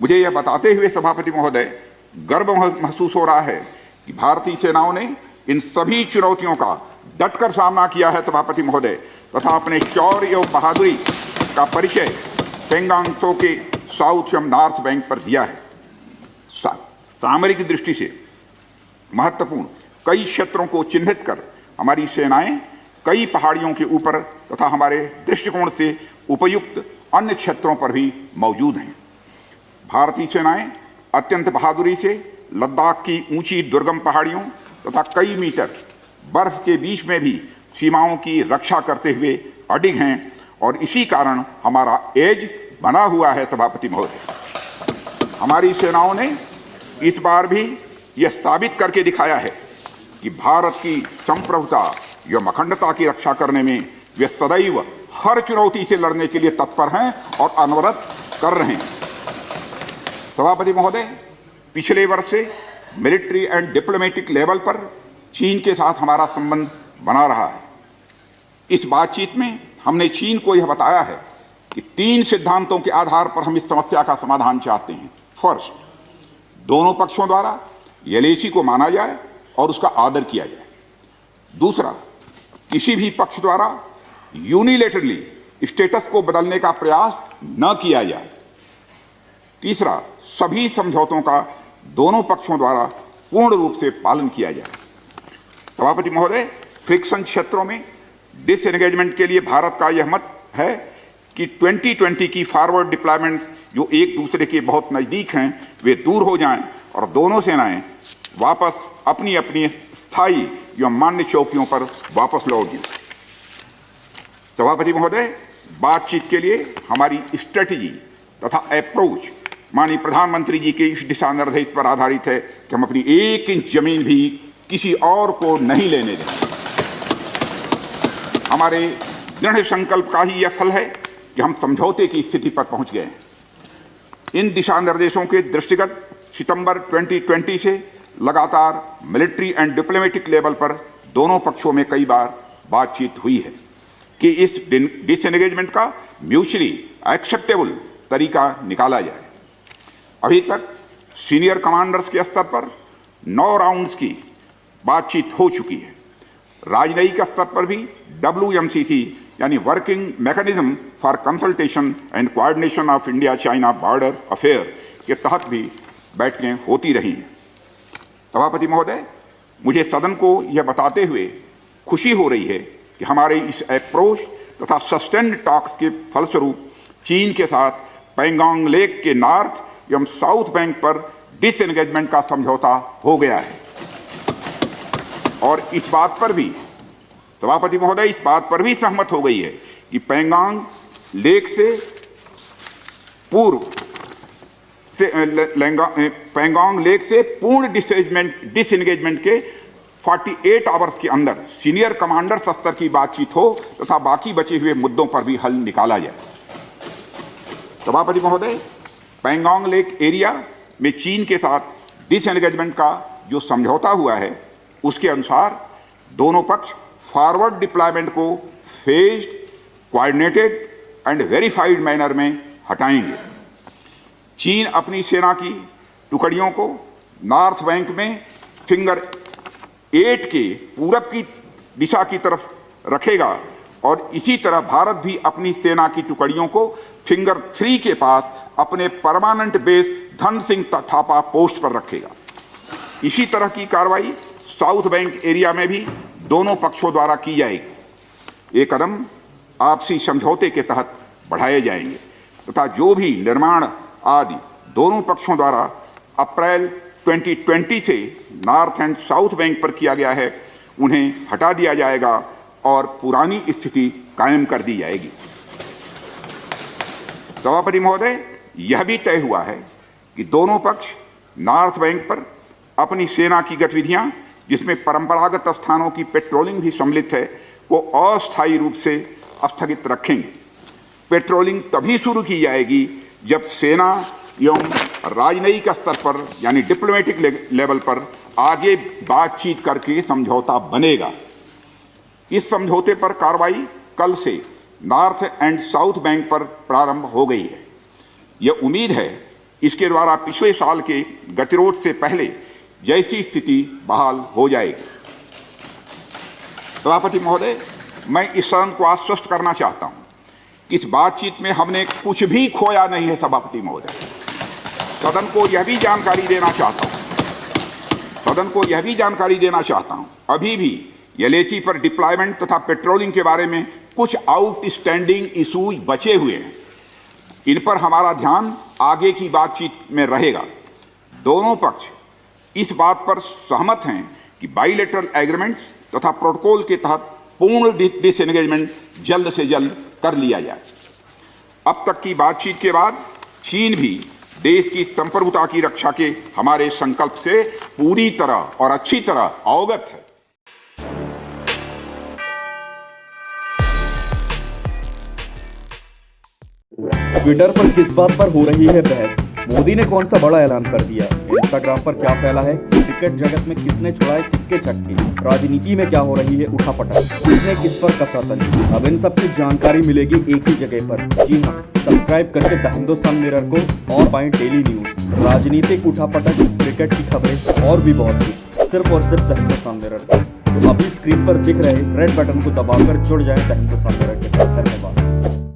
मुझे यह बताते हुए सभापति महोदय गर्व महसूस हो रहा है कि भारतीय सेनाओं ने इन सभी चुनौतियों का डटकर सामना किया है सभापति महोदय, तथा अपने शौर्य एवं बहादुरी का परिचय पेंगांग त्सो के साउथ एवं नॉर्थ बैंक पर दिया है। सामरिक दृष्टि से महत्वपूर्ण कई क्षेत्रों को चिन्हित कर हमारी सेनाएं कई पहाड़ियों के ऊपर तथा हमारे दृष्टिकोण से उपयुक्त अन्य क्षेत्रों पर भी मौजूद हैं। भारतीय सेनाएं अत्यंत बहादुरी से लद्दाख की ऊंची दुर्गम पहाड़ियों तथा कई मीटर बर्फ के बीच में भी सीमाओं की रक्षा करते हुए अडिग हैं और इसी कारण हमारा एज बना हुआ है। सभापति महोदय, हमारी सेनाओं ने इस बार भी यह साबित करके दिखाया है कि भारत की संप्रभुता एवं अखंडता की रक्षा करने में वे सदैव हर चुनौती से लड़ने के लिए तत्पर हैं और अनवरत कर रहे हैं। सभापति महोदय, पिछले वर्ष से मिलिट्री एंड डिप्लोमेटिक लेवल पर चीन के साथ हमारा संबंध बना रहा है। इस बातचीत में हमने चीन को यह बताया है कि 3 सिद्धांतों के आधार पर हम इस समस्या का समाधान चाहते हैं। फर्स्ट, दोनों पक्षों द्वारा एलएसी को माना जाए और उसका आदर किया जाए। दूसरा, किसी भी पक्ष द्वारा यूनिलेटरली स्टेटस को बदलने का प्रयास न किया जाए। तीसरा, सभी समझौतों का दोनों पक्षों द्वारा पूर्ण रूप से पालन किया जाए। सभापति महोदय, फ्रिक्शन क्षेत्रों में डिसएंगेजमेंट के लिए भारत का यह मत है कि 2020 की फॉरवर्ड डिप्लॉयमेंट जो एक दूसरे के बहुत नज़दीक हैं वे दूर हो जाएं और दोनों सेनाएं वापस अपनी अपनी स्थायी एवं मान्य चौकियों पर वापस लौट जाएं। सभापति महोदय, बातचीत के लिए हमारी स्ट्रेटजी तथा अप्रोच माननीय प्रधानमंत्री जी के इस दिशा निर्देश पर आधारित है कि हम अपनी 1 इंच जमीन भी किसी और को नहीं लेने देंगे। हमारे दृढ़ संकल्प का ही यह फल है कि हम समझौते की स्थिति पर पहुंच गए हैं। इन दिशा निर्देशों के दृष्टिगत सितंबर 2020 से लगातार मिलिट्री एंड डिप्लोमेटिक लेवल पर दोनों पक्षों में कई बार बातचीत हुई है कि इस डिसएंगेजमेंट का म्यूचुअली एक्सेप्टेबल तरीका निकाला जाए। अभी तक सीनियर कमांडर्स के स्तर पर 9 राउंड्स की बातचीत हो चुकी है। राजनयिक स्तर पर भी WMCC यानी working mechanism for consultation and coordination of India China border affair के तहत भी बैठकें होती रही हैं। सभापति महोदय, मुझे सदन को यह बताते हुए खुशी हो रही है कि हमारे इस अप्रोच तथा सस्टेन्ड टॉक्स के फलस्वरूप चीन के साथ पेंगोंग लेक के नॉर्थ एवं साउथ बैंक पर डिसएंगेजमेंट का समझौता हो गया है। और इस बात पर भी सभापति महोदय इस बात पर भी सहमत हो गई है कि पेंगोंग लेक से पूर्व से पेंगोंग लेक से पूर्ण डिसएंगेजमेंट के 48 आवर्स के अंदर सीनियर कमांडर स्तर की बातचीत हो तथा बाकी बचे हुए मुद्दों पर भी हल निकाला जाए। सभापति महोदय, पेंगोंग लेक एरिया में चीन के साथ डिसएंगेजमेंट का जो समझौता हुआ है उसके अनुसार दोनों पक्ष फॉरवर्ड डिप्लॉयमेंट को phased, coordinated and verified manner में हटाएंगे। चीन अपनी सेना की टुकड़ियों को नॉर्थ बैंक में फिंगर 8 के पूरब की दिशा की तरफ रखेगा और इसी तरह भारत भी अपनी सेना की टुकड़ियों को फिंगर 3 के पास अपने permanent base Dhan Singh Thapa post पर रखेगा। इसी तरह की कार्रवाई साउथ बैंक एरिया में भी दोनों पक्षों द्वारा की जाएगी। ये कदम आपसी समझौते के तहत बढ़ाए जाएंगे तथा जो भी निर्माण आदि दोनों पक्षों द्वारा अप्रैल 2020 से नॉर्थ एंड साउथ बैंक पर किया गया है उन्हें हटा दिया जाएगा और पुरानी स्थिति कायम कर दी जाएगी। सभापति महोदय, यह भी तय हुआ है कि दोनों पक्ष नॉर्थ बैंक पर अपनी सेना की गतिविधियां जिसमें परंपरागत स्थानों की पेट्रोलिंग भी सम्मिलित है को अस्थायी रूप से स्थगित रखेंगे। पेट्रोलिंग तभी शुरू की जाएगी जब सेना एवं राजनयिक स्तर पर यानी डिप्लोमेटिक लेवल पर आगे बातचीत करके समझौता बनेगा। इस समझौते पर कार्रवाई कल से नॉर्थ एंड साउथ बैंक पर प्रारंभ हो गई है। यह उम्मीद है इसके द्वारा पिछले साल के गतिरोध से पहले जैसी स्थिति बहाल हो जाएगी। सभापति महोदय, मैं इस सदन को आश्वस्त करना चाहता हूं कि इस बातचीत में हमने कुछ भी खोया नहीं है। सभापति महोदय, सदन को यह भी जानकारी देना चाहता हूं अभी भी एलएसी पर डिप्लॉयमेंट तथा पेट्रोलिंग के बारे में कुछ आउटस्टैंडिंग इशूज बचे हुए हैं। इन पर हमारा ध्यान आगे की बातचीत में रहेगा। दोनों पक्ष इस बात पर सहमत हैं कि बाइलेटरल एग्रीमेंट्स तथा प्रोटोकॉल के तहत पूर्ण डिसएंगेजमेंट जल्द से जल्द कर लिया जाए। अब तक की बातचीत के बाद चीन भी देश की संप्रभुता की रक्षा के हमारे संकल्प से पूरी तरह और अच्छी तरह अवगत है। ट्विटर पर किस बात पर हो रही है बहस? मोदी ने कौन सा बड़ा ऐलान कर दिया? इंस्टाग्राम पर क्या फैला है? क्रिकेट जगत में किसने छुड़ाए किसके चक्के? राजनीति में क्या हो रही है उठापटक? किसने किस पर कसा तंज? अब इन सब की जानकारी मिलेगी एक ही जगह पर। जी हाँ, सब्सक्राइब करके द हिंदुस्तान मिरर को और पाएं डेली न्यूज, राजनीतिक उठापटक, क्रिकेट की खबरें और भी बहुत कुछ, सिर्फ और सिर्फ द हिंदुस्तान मिरर। तो अभी स्क्रीन पर दिख रहे रेड बटन को दबाकर जुड़ जाए द हिंदुस्तान मिरर के साथ।